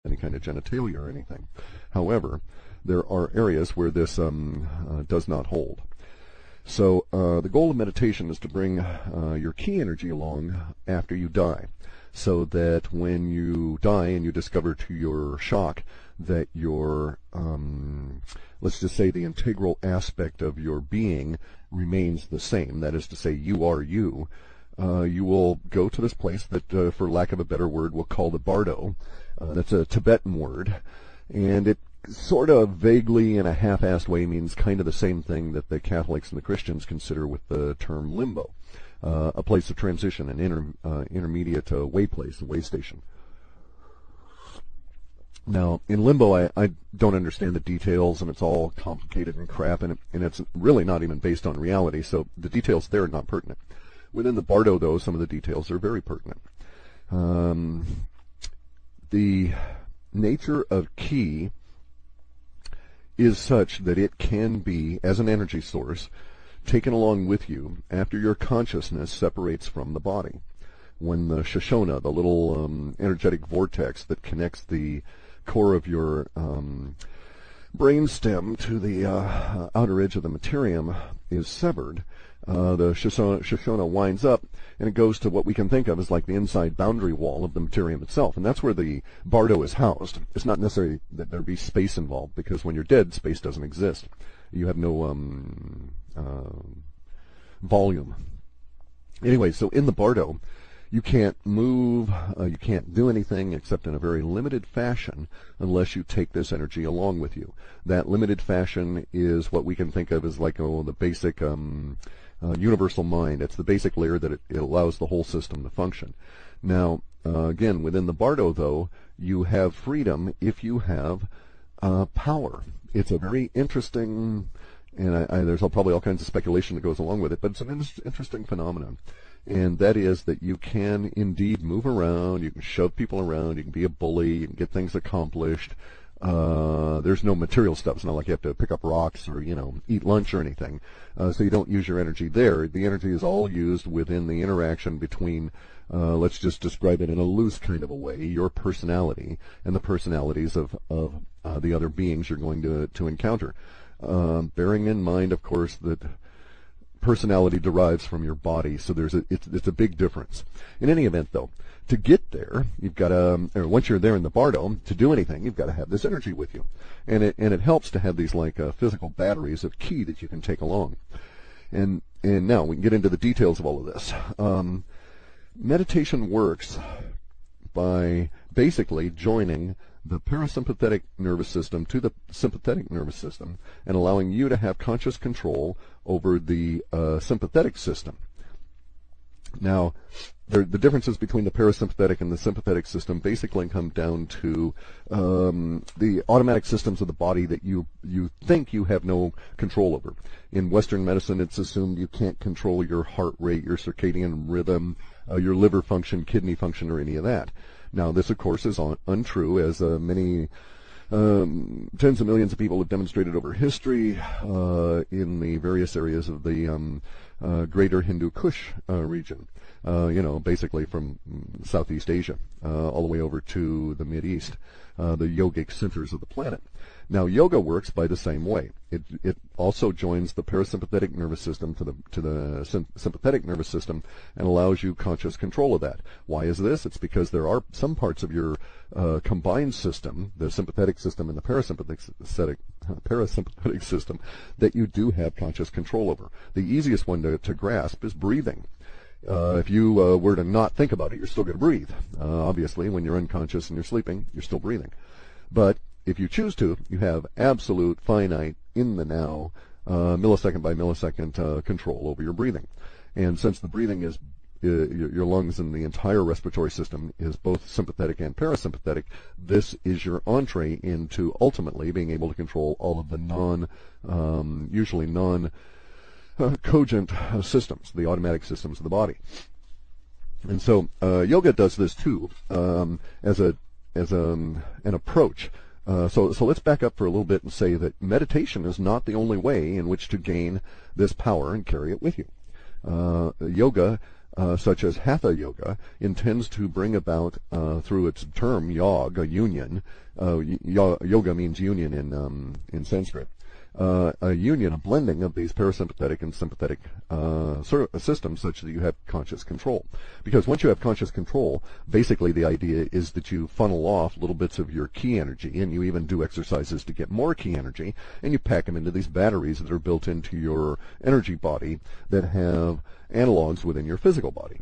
any kind of genitalia or anything. However, there are areas where this does not hold. So the goal of meditation is to bring your ki energy along after you die, so that when you die and you discover to your shock that your, let's just say the integral aspect of your being remains the same, that is to say you are you, you will go to this place that, for lack of a better word, we'll call the bardo. That's a Tibetan word, and it sort of vaguely in a half-assed way means kind of the same thing that the Catholics and the Christians consider with the term limbo, a place of transition, an intermediate way place, a way station. Now, in limbo, I don't understand the details, and it's all complicated and crap, and it's really not even based on reality, so the details there are not pertinent. Within the bardo, though, some of the details are very pertinent. The nature of ki is such that it can be, as an energy source, taken along with you after your consciousness separates from the body. When the Shoshona, the little energetic vortex that connects the core of your brainstem to the outer edge of the materium is severed, the Shoshona winds up, and it goes to what we can think of as like the inside boundary wall of the materium itself, and that's where the bardo is housed. It's not necessary that there be space involved, because when you're dead, space doesn't exist. You have no volume. Anyway, so in the bardo, you can't move, you can't do anything except in a very limited fashion unless you take this energy along with you. That limited fashion is what we can think of as like the basic universal mind. It's the basic layer that it allows the whole system to function. Now, again, within the bardo, though, you have freedom if you have power. It's a very interesting, and there's probably all kinds of speculation that goes along with it, but it's an interesting phenomenon. And that is that you can indeed move around, you can shove people around, you can be a bully, you can get things accomplished. There's no material stuff. It's not like you have to pick up rocks or, eat lunch or anything. So you don't use your energy there. The energy is all used within the interaction between, let's just describe it in a loose kind of a way, your personality and the personalities of the other beings you're going to encounter. Bearing in mind, of course, that personality derives from your body, so it's a big difference. In any event, though, to get there, you've got to, or once you're there in the bardo, to do anything, you've got to have this energy with you, and it helps to have these like physical batteries of ki that you can take along. And now we can get into the details of all of this. Meditation works by basically joining the parasympathetic nervous system to the sympathetic nervous system and allowing you to have conscious control over the sympathetic system. Now, the differences between the parasympathetic and the sympathetic system basically come down to the automatic systems of the body that you think you have no control over. In Western medicine, it's assumed you can't control your heart rate, your circadian rhythm, your liver function, kidney function, or any of that. Now, this, of course, is untrue, as many tens of millions of people have demonstrated over history in the various areas of the greater Hindu Kush region, basically from Southeast Asia all the way over to the Mideast, the yogic centers of the planet. Now, yoga works by the same way. It also joins the parasympathetic nervous system to the sympathetic nervous system and allows you conscious control of that. Why is this? It's because there are some parts of your combined system, the sympathetic system and the parasympathetic system, that you do have conscious control over. The easiest one to grasp is breathing. If you were to not think about it, you're still going to breathe. Obviously, when you're unconscious and you're sleeping, you're still breathing. But if you choose to, you have absolute, finite, in the now, millisecond by millisecond control over your breathing. And since the breathing is, your lungs and the entire respiratory system is both sympathetic and parasympathetic, this is your entree into ultimately being able to control all of the usually non-cogent systems, the automatic systems of the body. And so yoga does this too, as an approach. So let's back up for a little bit and say that meditation is not the only way in which to gain this power and carry it with you. Yoga such as Hatha Yoga, intends to bring about, through its term yoga, union. Yoga means union in Sanskrit. A union, a blending of these parasympathetic and sympathetic systems such that you have conscious control. Because once you have conscious control, basically the idea is that you funnel off little bits of your ki energy, and you even do exercises to get more ki energy, and you pack them into these batteries that are built into your energy body that have analogs within your physical body.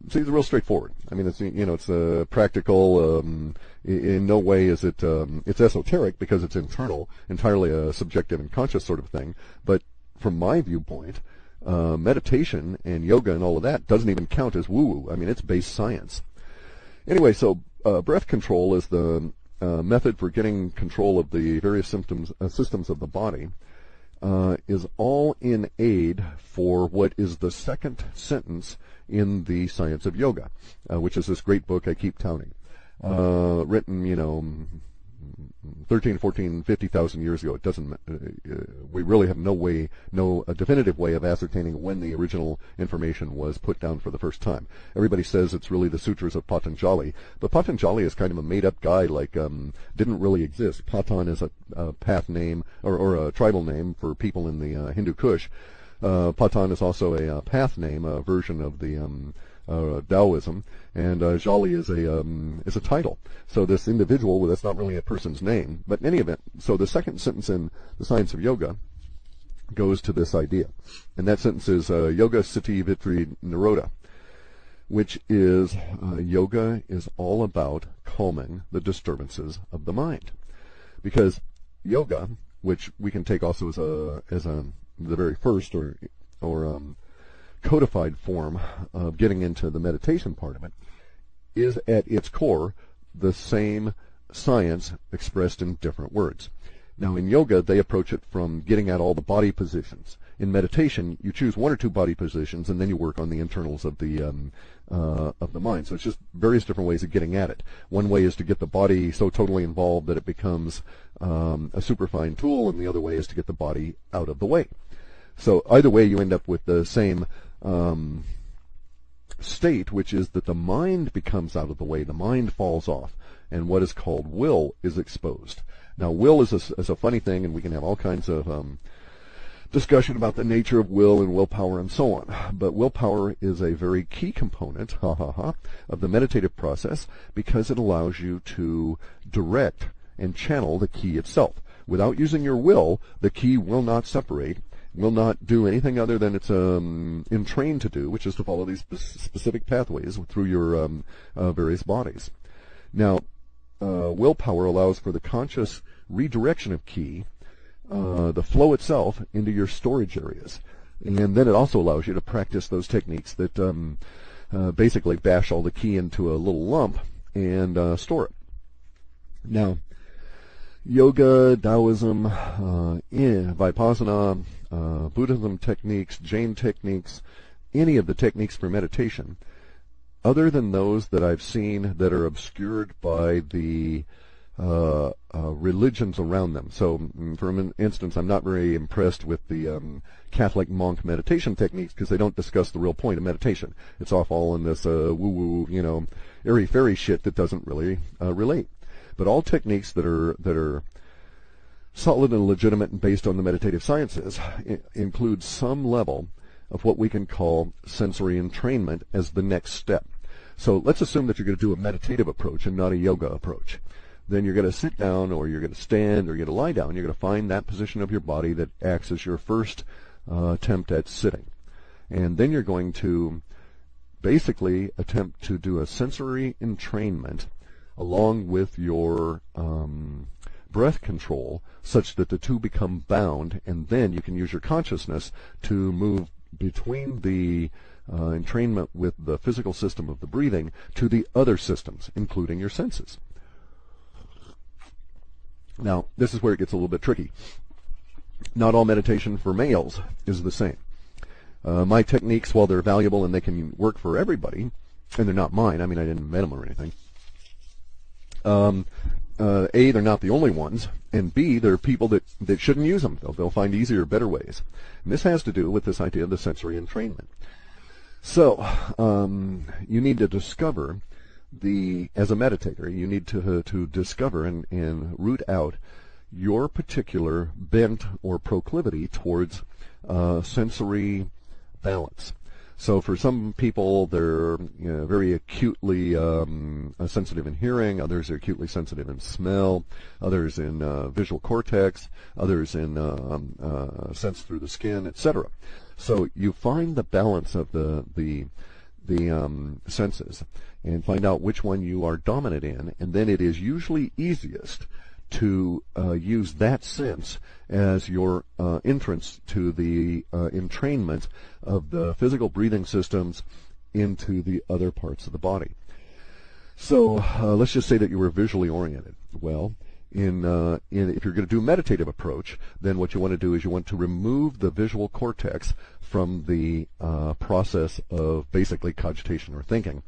See, it's real straightforward. I mean, it's practical. In no way is it. It's esoteric because it's internal, entirely a subjective and conscious sort of thing. But from my viewpoint, meditation and yoga and all of that doesn't even count as woo-woo. I mean, it's base science. Anyway, so breath control is the method for getting control of the various systems of the body. Is all in aid for what is the second sentence in the Science of Yoga, which is this great book I keep touting, written, 13, 14, 50,000 years ago. It doesn't. We really have no definitive way of ascertaining when the original information was put down for the first time. Everybody says it's really the Sutras of Patanjali, but Patanjali is kind of a made-up guy, like didn't really exist. Patan is a path name or a tribal name for people in the Hindu Kush. Patan is also a path name, a version of the Taoism, and Jali is a title. So this individual, well, that's not really a person's name, but in any event, so the second sentence in the Science of Yoga goes to this idea, and that sentence is Yoga Sati Vitri Nirodha, which is yoga is all about calming the disturbances of the mind, because yoga, which we can take also as the very first or codified form of getting into the meditation part of it, is at its core the same science expressed in different words. Now in yoga, they approach it from getting at all the body positions. In meditation, you choose one or two body positions, and then you work on the internals of the mind. So it's just various different ways of getting at it. One way is to get the body so totally involved that it becomes a superfine tool, and the other way is to get the body out of the way. So either way, you end up with the same state, which is that the mind becomes out of the way, the mind falls off, and what is called will is exposed. Now, will is a funny thing, and we can have all kinds of discussion about the nature of will and willpower and so on. But willpower is a very key component, of the meditative process, because it allows you to direct and channel the ki itself. Without using your will, the ki will not separate, will not do anything other than it's entrained to do, which is to follow these specific pathways through your various bodies. Now, willpower allows for the conscious redirection of ki, the flow itself, into your storage areas. And then it also allows you to practice those techniques that basically bash all the ki into a little lump and store it. Now, yoga, Taoism, Vipassana, Buddhism techniques, Jain techniques, any of the techniques for meditation, other than those that I've seen that are obscured by the religions around them. So, for instance, I'm not very impressed with the Catholic monk meditation techniques because they don't discuss the real point of meditation. It's all in this woo-woo, airy-fairy shit that doesn't really relate. But all techniques that are solid and legitimate and based on the meditative sciences include some level of what we can call sensory entrainment as the next step. So let's assume that you're going to do a meditative approach and not a yoga approach. Then you're going to sit down, or you're going to stand, or you're going to lie down. You're going to find that position of your body that acts as your first attempt at sitting. And then you're going to basically attempt to do a sensory entrainment along with your breath control, such that the two become bound, and then you can use your consciousness to move between the entrainment with the physical system of the breathing to the other systems, including your senses. Now, this is where it gets a little bit tricky. Not all meditation for males is the same. My techniques, while they're valuable and they can work for everybody, and they're not mine, I mean, I didn't invent them or anything, A, they're not the only ones, and B, there are people that shouldn't use them. They'll find easier, better ways. And this has to do with this idea of the sensory entrainment. So you need to discover as a meditator, you need to discover and root out your particular bent or proclivity towards sensory balance. So for some people, they're very acutely sensitive in hearing. Others are acutely sensitive in smell. Others in visual cortex. Others in sense through the skin, etc. So you find the balance of the senses and find out which one you are dominant in, and then it is usually easiest to use that sense as your entrance to the entrainment of the physical breathing systems into the other parts of the body. So let's just say that you were visually oriented. Well, if you're going to do a meditative approach, then what you want to do is you want to remove the visual cortex from the process of basically cogitation or thinking.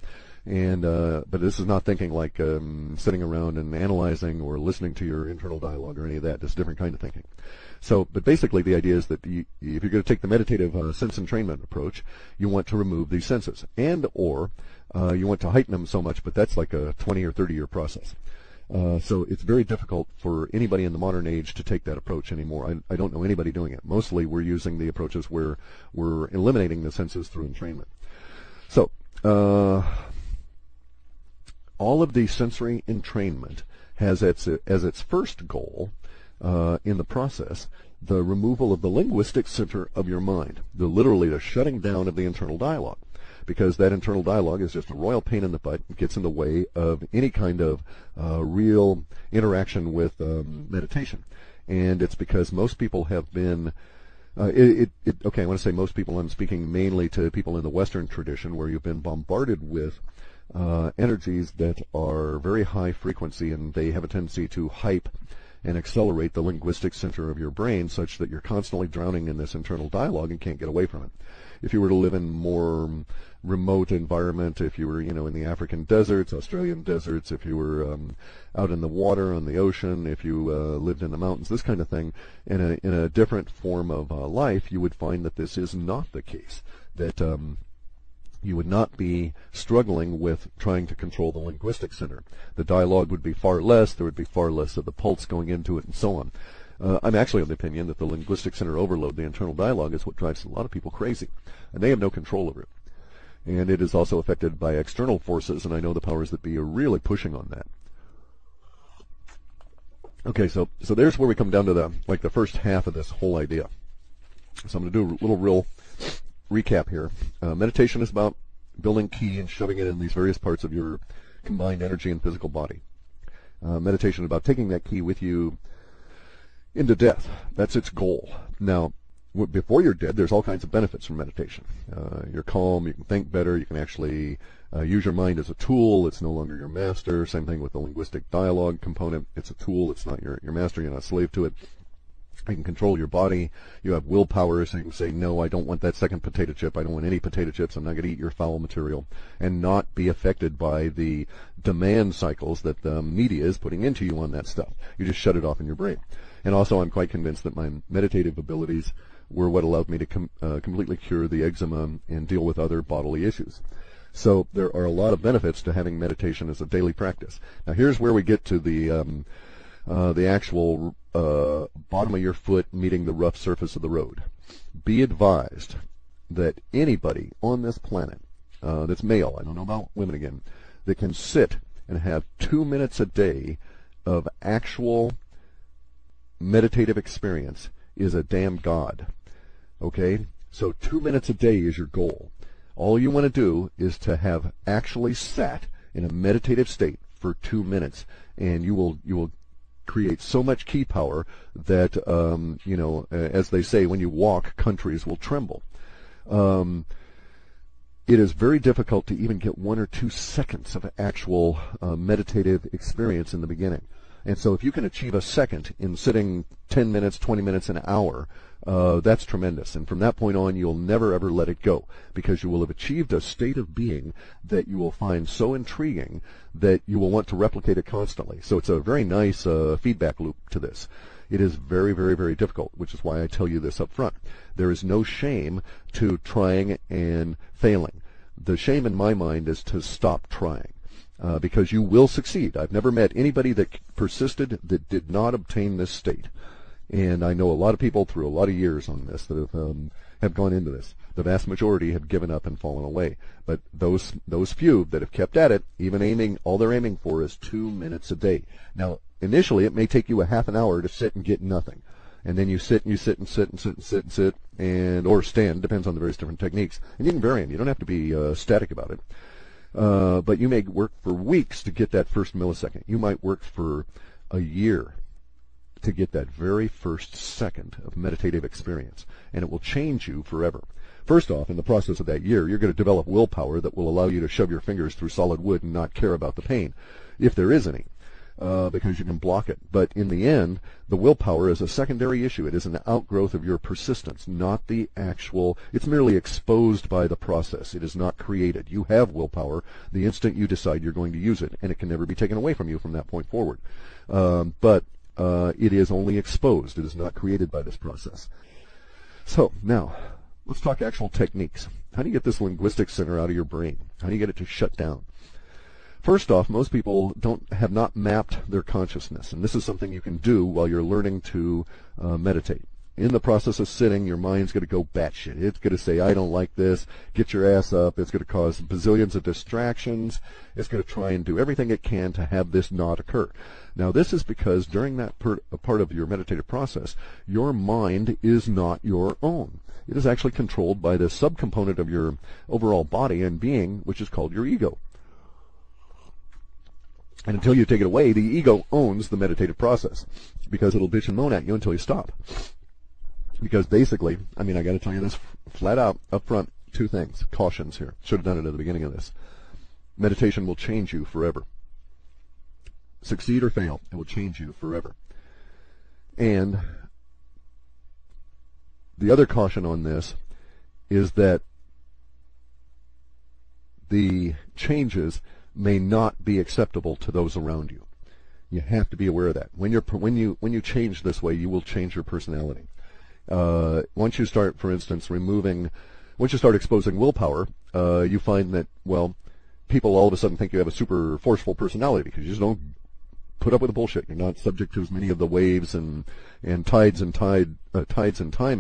And but this is not thinking like sitting around and analyzing or listening to your internal dialogue or any of that. It's a different kind of thinking. So, but basically the idea is that if you're going to take the meditative sense entrainment approach, you want to remove these senses, and or you want to heighten them so much, but that's like a 20 or 30-year process. So it's very difficult for anybody in the modern age to take that approach anymore. I don't know anybody doing it. Mostly we're using the approaches where we're eliminating the senses through entrainment. So all of the sensory entrainment has as its first goal in the process the removal of the linguistic center of your mind, literally the shutting down of the internal dialogue, because that internal dialogue is just a royal pain in the butt. It gets in the way of any kind of real interaction with meditation. And it's because most people have been okay, I want to say most people. I'm speaking mainly to people in the Western tradition where you've been bombarded with energies that are very high frequency, and they have a tendency to hype and accelerate the linguistic center of your brain such that you're constantly drowning in this internal dialogue and can't get away from it. If you were to live in more remote environment, if you were, in the African deserts, Australian deserts, if you were out in the water, on the ocean, if you lived in the mountains, this kind of thing, in a different form of life, you would find that this is not the case. That you would not be struggling with trying to control the linguistic center. The dialogue would be far less, there would be far less of the pulse going into it, and so on. I'm actually of the opinion that the linguistic center overload, the internal dialogue, is what drives a lot of people crazy, and they have no control over it. And it is also affected by external forces, and I know the powers that be are really pushing on that. Okay, so there's where we come down to the first half of this whole idea. So I'm going to do a little real recap here. Meditation is about building ki and shoving it in these various parts of your combined energy and physical body. Meditation is about taking that ki with you into death. That's its goal. Now, before you're dead, there's all kinds of benefits from meditation. You're calm, you can think better, you can actually use your mind as a tool. It's no longer your master. Same thing with the linguistic dialogue component. It's a tool, it's not your master, you're not a slave to it. You can control your body. You have willpower, so you can say, no, I don't want that second potato chip. I don't want any potato chips. I'm not going to eat your foul material, and not be affected by the demand cycles that the media is putting into you on that stuff. You just shut it off in your brain. And also, I'm quite convinced that my meditative abilities were what allowed me to completely cure the eczema and deal with other bodily issues. So there are a lot of benefits to having meditation as a daily practice. Now, here's where we get to the actual bottom of your foot meeting the rough surface of the road. Be advised that anybody on this planet that's male, I don't know about women again, that can sit and have 2 minutes a day of actual meditative experience is a damn god. Okay? So 2 minutes a day is your goal. All you want to do is to have actually sat in a meditative state for 2 minutes, and you will create so much ki power that, as they say, when you walk, countries will tremble. It is very difficult to even get 1 or 2 seconds of actual meditative experience in the beginning. And so if you can achieve a second in sitting 10 minutes, 20 minutes, an hour, that's tremendous. And from that point on, you'll never, ever let it go, because you will have achieved a state of being that you will find so intriguing that you will want to replicate it constantly. So it's a very nice feedback loop to this. It is very, very, very difficult, which is why I tell you this up front. There is no shame to trying and failing. The shame in my mind is to stop trying. Because you will succeed. I've never met anybody that persisted that did not obtain this state. And I know a lot of people through a lot of years on this that have gone into this. The vast majority have given up and fallen away. But those few that have kept at it, even all they're aiming for is 2 minutes a day. Now, initially, it may take you a half an hour to sit and get nothing. And then you sit and you sit and sit and sit and sit and sit or stand, depends on the various different techniques. And you can vary them. You don't have to be static about it. But you may work for weeks to get that first millisecond. You might work for a year to get that very first second of meditative experience, and it will change you forever. First off, in the process of that year, you're going to develop willpower that will allow you to shove your fingers through solid wood and not care about the pain, if there is any, because you can block it. But in the end, the willpower is a secondary issue. It is an outgrowth of your persistence, not the actual. It's merely exposed by the process. It is not created. You have willpower the instant you decide you're going to use it, and it can never be taken away from you from that point forward. But it is only exposed. It is not created by this process. So now, let's talk actual techniques. How do you get this linguistic center out of your brain? How do you get it to shut down? First off, most people have not mapped their consciousness, and this is something you can do while you're learning to meditate. In the process of sitting, your mind's going to go batshit. It's going to say, I don't like this, get your ass up. It's going to cause bazillions of distractions. It's going to try and do everything it can to have this not occur. Now, this is because during that part of your meditative process, your mind is not your own. It is actually controlled by the subcomponent of your overall body and being, which is called your ego. And until you take it away, the ego owns the meditative process because it'll bitch and moan at you until you stop. Because basically, I got to tell you this flat out up front, two things, cautions here. Should have done it at the beginning of this. Meditation will change you forever. Succeed or fail, it will change you forever. And the other caution on this is that the changes may not be acceptable to those around you. You have to be aware of that. When you change this way, you will change your personality. Once you start, for instance, once you start exposing willpower, you find that, people all of a sudden think you have a super forceful personality because you just don't put up with the bullshit. You're not subject to as many of the waves and tides in time,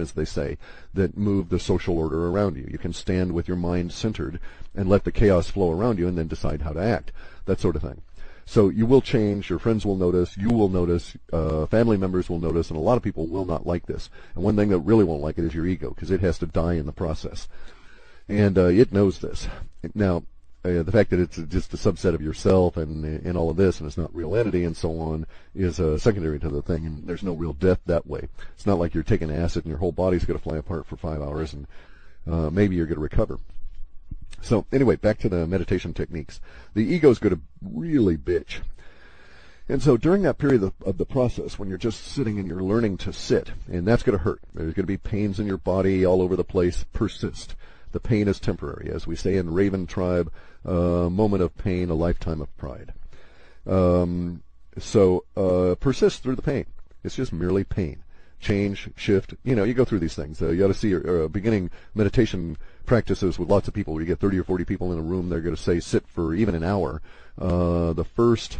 as they say, that move the social order around you. You can stand with your mind centered and let the chaos flow around you and then decide how to act, that sort of thing. So you will change, your friends will notice, you will notice, family members will notice, and a lot of people will not like this. And one thing that really won't like it is your ego, because it has to die in the process. And it knows this. Now, the fact that it's just a subset of yourself and all of this, and it's not real entity and so on, is secondary to the thing, and there's no real death that way. It's not like you're taking acid and your whole body's going to fly apart for 5 hours, and maybe you're going to recover. So anyway, back to the meditation techniques. The ego's going to really bitch. And so during that period of the process, when you're just sitting and you're learning to sit, and that's going to hurt. There's going to be pains in your body all over the place. Persist. The pain is temporary. As we say in Raven Tribe, a moment of pain, a lifetime of pride. So persist through the pain. It's just merely pain. Change, shift, you go through these things. You ought to see your beginning meditation practices with lots of people where you get 30 or 40 people in a room. They're going to say sit for even an hour. The first,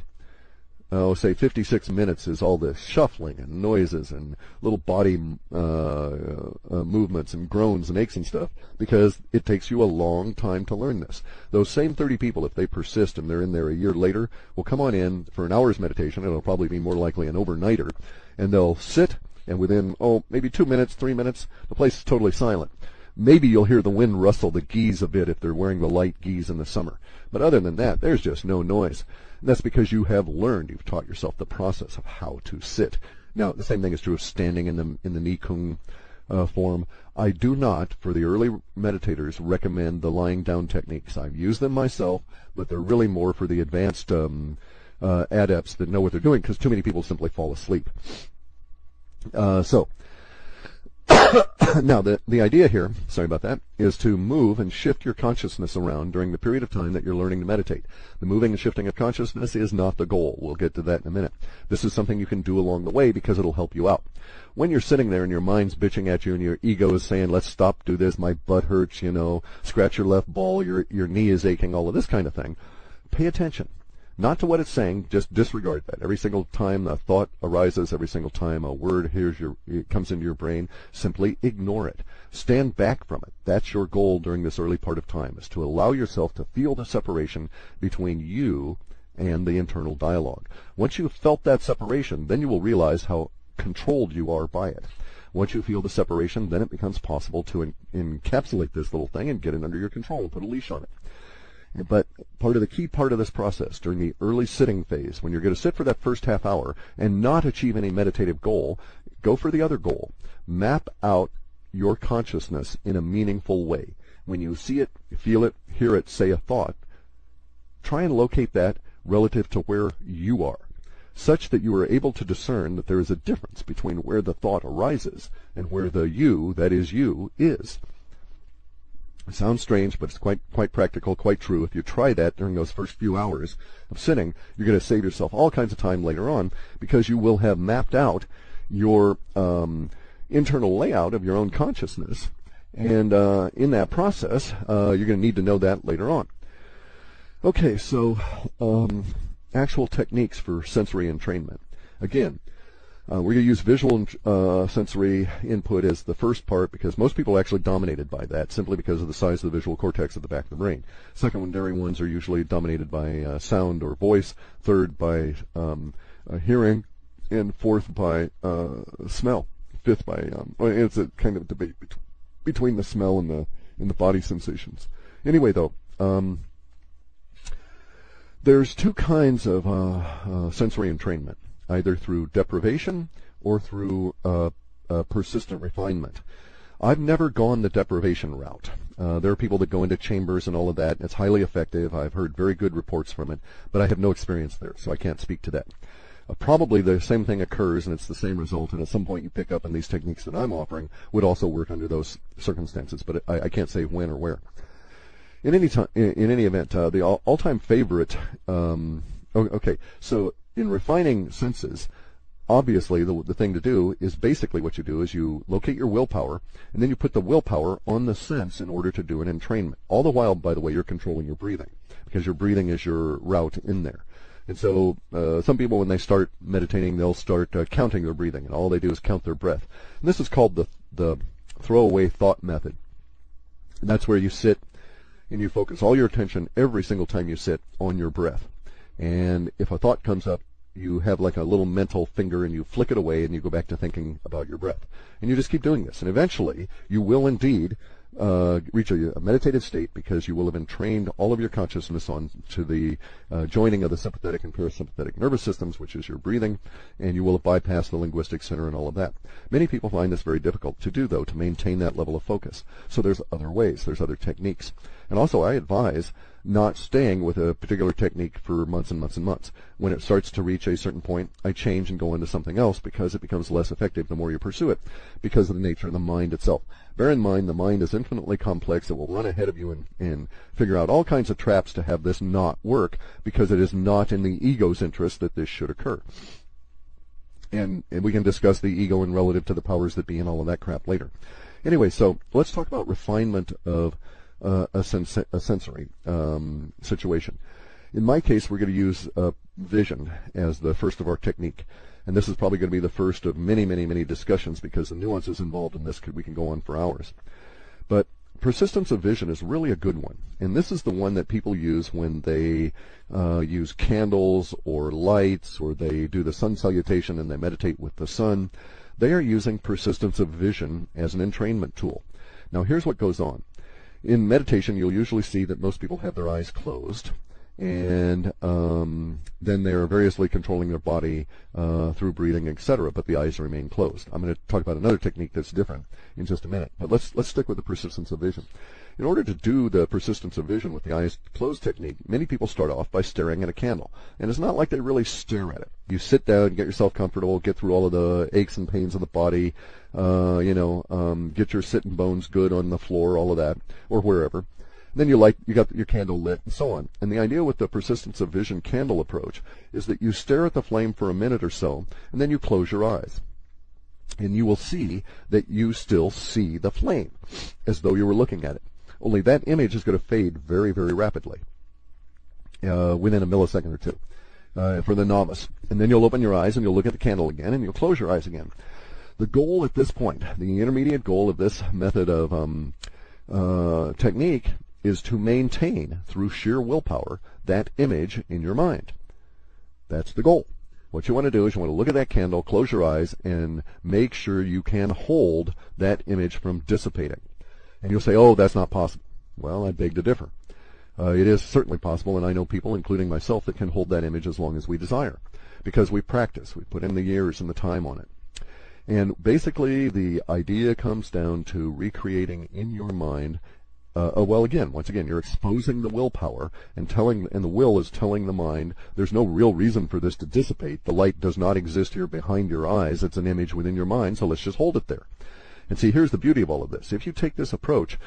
say 56 minutes is all this shuffling and noises and little body movements and groans and aches and stuff, because it takes you a long time to learn this. Those same 30 people, if they persist and they're in there a year later, will come on in for an hour's meditation. It'll probably be more likely an overnighter, and they'll sit, and within, maybe 2 minutes, 3 minutes, the place is totally silent. Maybe you'll hear the wind rustle the geese a bit if they're wearing the light geese in the summer. But other than that, there's just no noise. And that's because you have learned, you've taught yourself the process of how to sit. Now, the same thing is true of standing in the Nikung form. I do not, for the early meditators, recommend the lying down techniques. I've used them myself, but they're really more for the advanced adepts that know what they're doing, because too many people simply fall asleep. So Now, the idea here, sorry about that, is to move and shift your consciousness around during the period of time that you're learning to meditate. The moving and shifting of consciousness is not the goal. We'll get to that in a minute. This is something you can do along the way because it'll help you out. When you're sitting there and your mind's bitching at you and your ego is saying, let's stop, do this, my butt hurts, scratch your left ball, your knee is aching, all of this kind of thing, pay attention. Not to what it's saying, just disregard that. Every single time a thought arises, every single time a word it comes into your brain, simply ignore it. Stand back from it. That's your goal during this early part of time, is to allow yourself to feel the separation between you and the internal dialogue. Once you've felt that separation, then you will realize how controlled you are by it. Once you feel the separation, then it becomes possible to encapsulate this little thing and get it under your control and put a leash on it. But the key part of this process during the early sitting phase, when you're going to sit for that first half hour and not achieve any meditative goal, go for the other goal. Map out your consciousness in a meaningful way. When you see it, feel it, hear it, say a thought, try and locate that relative to where you are, such that you are able to discern that there is a difference between where the thought arises and where the you, that is you, is. It sounds strange, but it's quite practical, quite true. If you try that during those first few hours of sitting, you're going to save yourself all kinds of time later on, because you will have mapped out your internal layout of your own consciousness. And in that process, you're going to need to know that later on. Okay, so actual techniques for sensory entrainment. Again, we're going to use visual and sensory input as the first part, because most people are actually dominated by that simply because of the size of the visual cortex at the back of the brain. Secondary ones are usually dominated by sound or voice, third by hearing, and fourth by smell. Fifth by it's a kind of debate between the smell and the body sensations. Anyway, though, there's two kinds of sensory entrainment, either through deprivation or through persistent refinement. I've never gone the deprivation route. There are people that go into chambers and all of that, and it's highly effective. I've heard very good reports from it, but I have no experience there, so I can't speak to that. Probably the same thing occurs, and it's the same result, and at some point you pick up, and these techniques that I'm offering would also work under those circumstances, but I can't say when or where. In any event, the all-time favorite. Okay, so in refining senses, obviously the thing to do is basically what you do is you locate your willpower, and then you put the willpower on the sense in order to do an entrainment. All the while, by the way, you're controlling your breathing, because your breathing is your route in there. And so some people, when they start meditating, they'll start counting their breathing, and all they do is count their breath. And this is called the throwaway thought method. And that's where you sit and you focus all your attention every single time you sit on your breath. And if a thought comes up, you have like a little mental finger and you flick it away and you go back to thinking about your breath. And you just keep doing this. And eventually, you will indeed reach a meditative state, because you will have entrained all of your consciousness on to the joining of the sympathetic and parasympathetic nervous systems, which is your breathing, and you will have bypassed the linguistic center and all of that. Many people find this very difficult to do, though, to maintain that level of focus. So there's other ways, there's other techniques. And also, I advise not staying with a particular technique for months and months and months. When it starts to reach a certain point, I change and go into something else, because it becomes less effective the more you pursue it, because of the nature of the mind itself. Bear in mind, the mind is infinitely complex. It will run ahead of you and figure out all kinds of traps to have this not work, because it is not in the ego's interest that this should occur. And we can discuss the ego and relative to the powers that be and all of that crap later. Anyway, so let's talk about refinement of a sensory situation. In my case, we're going to use vision as the first of our technique. And this is probably going to be the first of many, many, many discussions, because the nuances involved in this we can go on for hours. But persistence of vision is really a good one. And this is the one that people use when they use candles or lights, or they do the sun salutation and they meditate with the sun. They are using persistence of vision as an entrainment tool. Now, here's what goes on. In meditation, you'll usually see that most people have their eyes closed, and then they are variously controlling their body through breathing, etc. But the eyes remain closed. I'm going to talk about another technique that's different in just a minute. But let's stick with the persistence of vision. In order to do the persistence of vision with the eyes closed technique, many people start off by staring at a candle. And it's not like they really stare at it. You sit down, get yourself comfortable, get through all of the aches and pains of the body, get your sitting bones good on the floor, all of that, or wherever. Then you got your candle lit and so on. And the idea with the persistence of vision candle approach is that you stare at the flame for a minute or so, and then you close your eyes. And you will see that you still see the flame, as though you were looking at it. Only that image is going to fade very, very rapidly, within a millisecond or two, for the novice. And then you'll open your eyes and you'll look at the candle again, and you'll close your eyes again. The goal at this point, the intermediate goal of this method of technique, is to maintain, through sheer willpower, that image in your mind. That's the goal. What you want to do is you want to look at that candle, close your eyes, and make sure you can hold that image from dissipating. And you'll say, oh, that's not possible. Well, I beg to differ. It is certainly possible, and I know people, including myself, that can hold that image as long as we desire, because we practice. We put in the years and the time on it. And basically, the idea comes down to recreating in your mind. Once again, you're exposing the willpower and the will is telling the mind there's no real reason for this to dissipate. The light does not exist here behind your eyes. It's an image within your mind, so let's just hold it there. And see, here's the beauty of all of this. If you take this approach,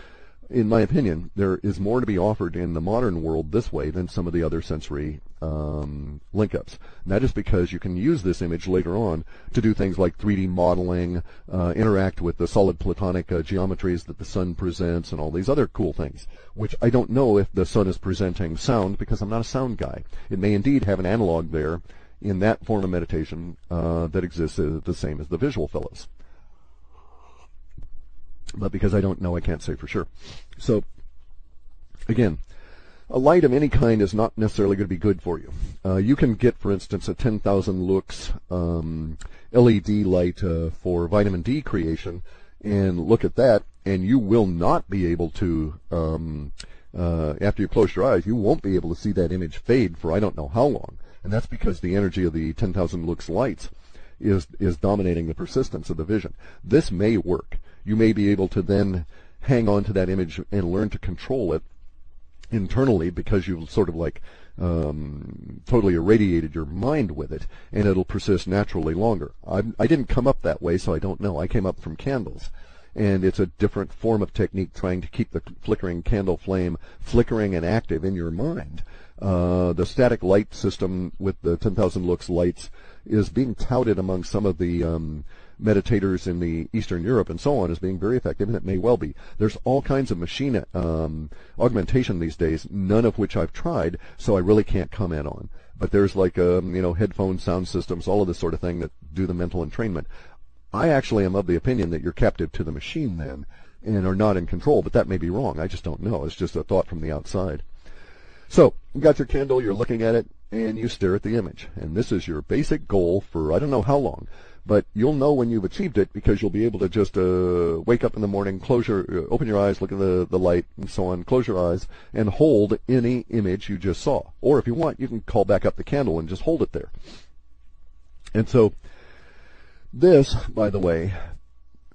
in my opinion, there is more to be offered in the modern world this way than some of the other sensory link-ups. And that is because you can use this image later on to do things like 3D modeling, interact with the solid platonic geometries that the sun presents, and all these other cool things, which I don't know if the sun is presenting sound, because I'm not a sound guy. It may indeed have an analog there in that form of meditation that exists the same as the visual fellows. But because I don't know, I can't say for sure. So, again, a light of any kind is not necessarily going to be good for you. You can get, for instance, a 10,000 lux LED light for vitamin D creation, and look at that, and you will not be able to, after you close your eyes, you won't be able to see that image fade for I don't know how long. And that's because the energy of the 10,000 lux lights is dominating the persistence of the vision. This may work. You may be able to then hang on to that image and learn to control it internally, because you've sort of like totally irradiated your mind with it, and it'll persist naturally longer. I didn't come up that way, so I don't know. I came up from candles, and it's a different form of technique, trying to keep the flickering candle flame flickering and active in your mind. The static light system with the 10,000 lux lights is being touted among some of the meditators in the Eastern Europe and so on as being very effective, and it may well be. There's all kinds of machine augmentation these days, none of which I've tried, so I really can't comment on. But there's like headphone sound systems, all of this sort of thing that do the mental entrainment. I actually am of the opinion that you're captive to the machine then, and are not in control, but that may be wrong. I just don't know. It's just a thought from the outside. So, you got your candle, you're looking at it, and you stare at the image. And this is your basic goal for I don't know how long. But you'll know when you've achieved it, because you'll be able to just wake up in the morning, open your eyes, look at the light, and so on, close your eyes, and hold any image you just saw. Or if you want, you can call back up the candle and just hold it there. And so this, by the way,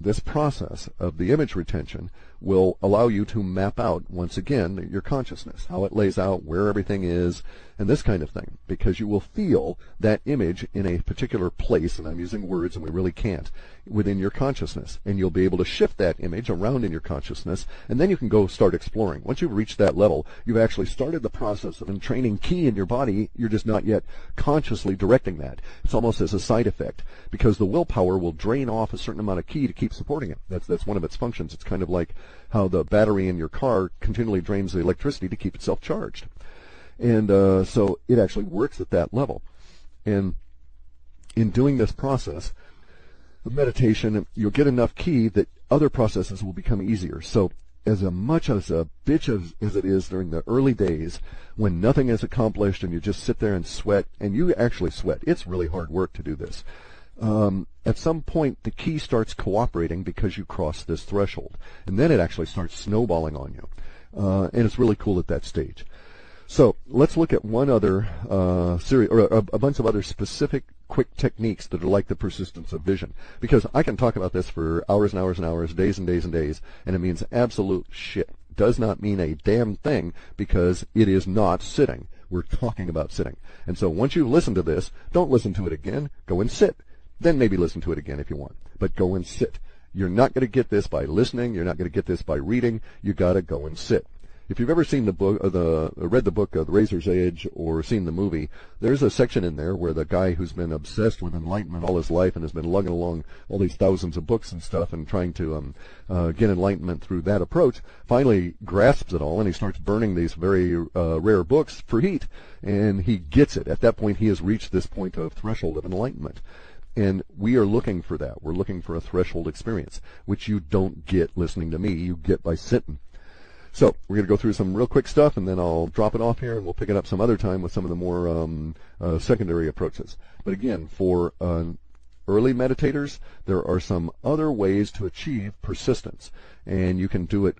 this process of the image retention will allow you to map out, once again, your consciousness, how it lays out, where everything is, and this kind of thing, because you will feel that image in a particular place, and I'm using words and we really can't, within your consciousness, and you'll be able to shift that image around in your consciousness, and then you can go start exploring. Once you've reached that level, you've actually started the process of entraining ki in your body. You're just not yet consciously directing that. It's almost as a side effect, because the willpower will drain off a certain amount of ki to keep supporting it. That's one of its functions. It's kind of like how the battery in your car continually drains the electricity to keep itself charged. And so it actually works at that level. And in doing this process of meditation, you'll get enough ki that other processes will become easier. So as much as a bitch as it is during the early days, when nothing is accomplished and you just sit there and sweat, and you actually sweat, it's really hard work to do this. At some point, the ki starts cooperating because you cross this threshold. And then it actually starts snowballing on you. And it's really cool at that stage. So let's look at one other series, or a bunch of other specific quick techniques that are like the persistence of vision. Because I can talk about this for hours and hours and hours, days and days and days, and it means absolute shit. Does not mean a damn thing, because it is not sitting. We're talking about sitting. And so once you've listened to this, don't listen to it again. Go and sit. Then maybe listen to it again if you want. But go and sit. You're not going to get this by listening. You're not going to get this by reading. You got to go and sit. If you've ever seen the book, read the book, The Razor's Edge, or seen the movie, there's a section in there where the guy who's been obsessed with enlightenment all his life and has been lugging along all these thousands of books and stuff and trying to get enlightenment through that approach, finally grasps it all, and he starts burning these very rare books for heat, and he gets it. At that point, he has reached this point of threshold of enlightenment. And we are looking for that. We're looking for a threshold experience, which you don't get listening to me. You get by sitting. So we're going to go through some real quick stuff, and then I'll drop it off here, and we'll pick it up some other time with some of the more secondary approaches. But again, for early meditators, there are some other ways to achieve persistence, and you can do it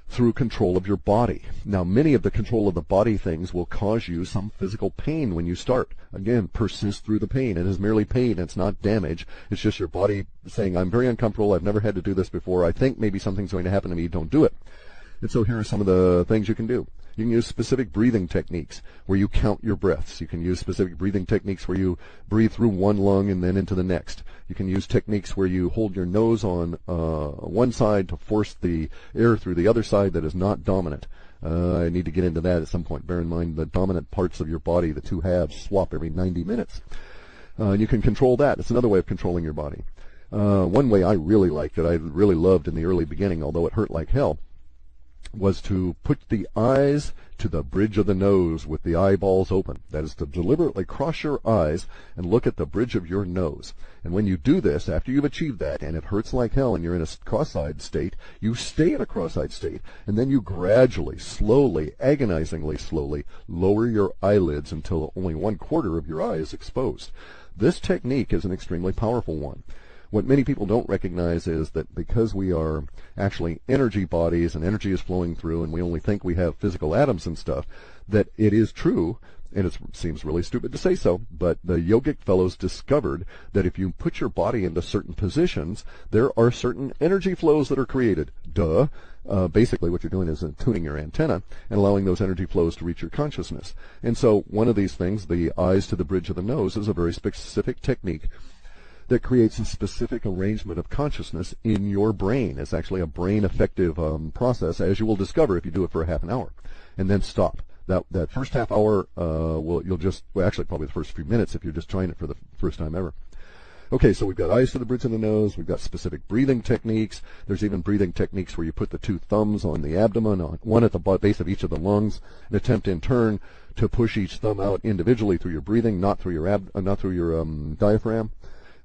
through control of your body. Now, many of the control of the body things will cause you some physical pain when you start. Again, persist through the pain. It is merely pain. It's not damage. It's just your body saying, I'm very uncomfortable. I've never had to do this before. I think maybe something's going to happen to me. Don't do it. And so here are some of the things you can do. You can use specific breathing techniques where you count your breaths. You can use specific breathing techniques where you breathe through one lung and then into the next. You can use techniques where you hold your nose on one side to force the air through the other side that is not dominant. I need to get into that at some point. Bear in mind the dominant parts of your body, the two halves, swap every 90 minutes. You can control that. It's another way of controlling your body. One way I really liked that I really loved in the early beginning, although it hurt like hell, was to put the eyes to the bridge of the nose with the eyeballs open. That is to deliberately cross your eyes and look at the bridge of your nose. And when you do this, after you've achieved that, and it hurts like hell and you're in a cross-eyed state, you stay in a cross-eyed state, and then you gradually, slowly, agonizingly slowly, lower your eyelids until only 1/4 of your eye is exposed. This technique is an extremely powerful one. What many people don't recognize is that because we are actually energy bodies and energy is flowing through and we only think we have physical atoms and stuff, that it is true, and it seems really stupid to say so, but the yogic fellows discovered that if you put your body into certain positions, there are certain energy flows that are created. Duh. Basically what you're doing is tuning your antenna and allowing those energy flows to reach your consciousness. And so one of these things, the eyes to the bridge of the nose, is a very specific technique that creates a specific arrangement of consciousness in your brain. It's actually a brain effective process, as you will discover if you do it for a half an hour, and then stop. That first half hour, actually probably the first few minutes if you're just trying it for the first time ever. Okay, so we've got eyes to the bridge of the nose. We've got specific breathing techniques. There's even breathing techniques where you put the two thumbs on the abdomen, one at the base of each of the lungs, and attempt in turn to push each thumb out individually through your breathing, not through your diaphragm.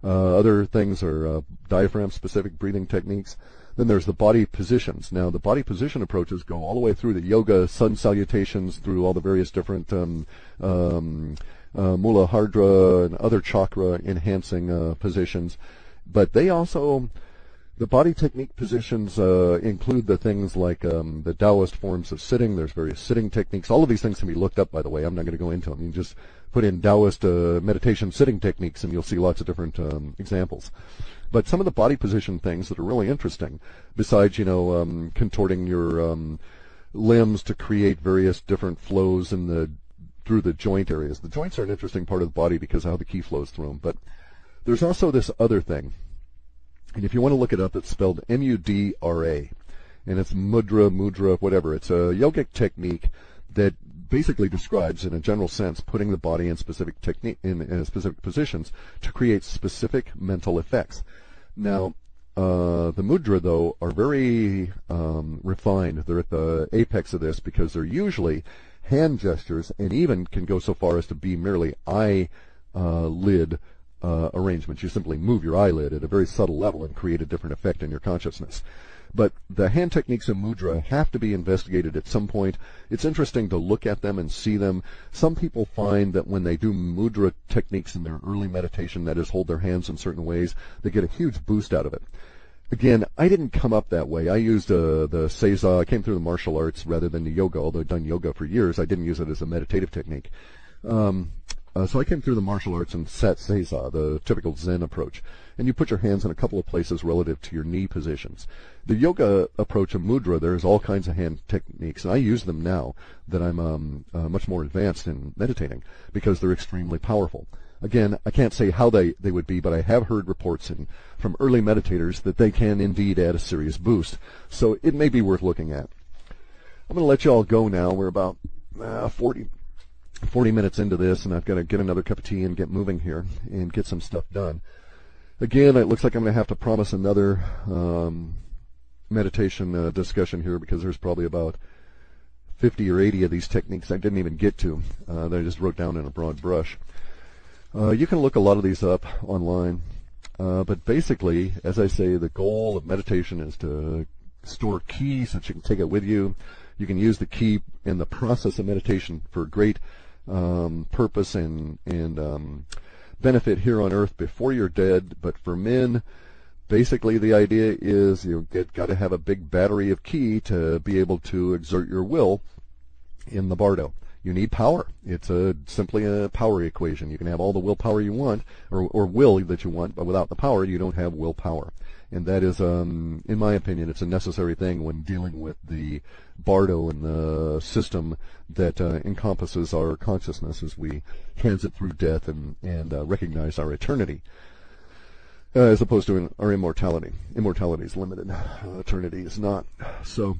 Other things are diaphragm-specific breathing techniques. Then there's the body positions. Now, the body position approaches go all the way through the yoga sun salutations, through all the various different Muladhara and other chakra-enhancing positions. But they also, the body technique positions include the things like the Taoist forms of sitting. There's various sitting techniques. All of these things can be looked up, by the way. I'm not going to go into them. You can just put in Taoist meditation sitting techniques, and you'll see lots of different examples. But some of the body position things that are really interesting, besides, contorting your limbs to create various different flows through the joint areas. The joints are an interesting part of the body because of how the ki flows through them. But there's also this other thing. And if you want to look it up, it's spelled M-U-D-R-A. And it's mudra, whatever. It's a yogic technique that basically describes, in a general sense, putting the body in specific specific positions to create specific mental effects. Now, the mudra, though, are very refined. They're at the apex of this because they're usually hand gestures, and even can go so far as to be merely eyelid arrangements. You simply move your eyelid at a very subtle level and create a different effect in your consciousness. But the hand techniques of mudra have to be investigated at some point. It's interesting to look at them and see them. Some people find that when they do mudra techniques in their early meditation, that is, hold their hands in certain ways, they get a huge boost out of it. Again, I didn't come up that way. I used the Seiza. I came through the martial arts rather than the yoga, although I've done yoga for years. I didn't use it as a meditative technique. So I came through the martial arts and sat Seiza, the typical Zen approach. And you put your hands in a couple of places relative to your knee positions. The yoga approach of mudra, there's all kinds of hand techniques, and I use them now that I'm much more advanced in meditating because they're extremely powerful. Again, I can't say how they would be, but I have heard reports from early meditators that they can indeed add a serious boost. So it may be worth looking at. I'm going to let you all go now. We're about 40 minutes into this, and I've got to get another cup of tea and get moving here and get some stuff done. Again, it looks like I'm going to have to promise another meditation discussion here because there's probably about 50 or 80 of these techniques I didn't even get to that I just wrote down in a broad brush. You can look a lot of these up online, but basically, as I say, the goal of meditation is to store ki so that you can take it with you. You can use the ki in the process of meditation for great purpose and benefit here on earth before you're dead. But for men, basically the idea is you've got to have a big battery of ki to be able to exert your will in the bardo. You need power. It's simply a power equation. You can have all the willpower you want, or will that you want, but without the power, you don't have willpower. And that is, in my opinion, it's a necessary thing when dealing with the bardo and the system that encompasses our consciousness as we transit through death and recognize our eternity, as opposed to our immortality. Immortality is limited. Eternity is not. So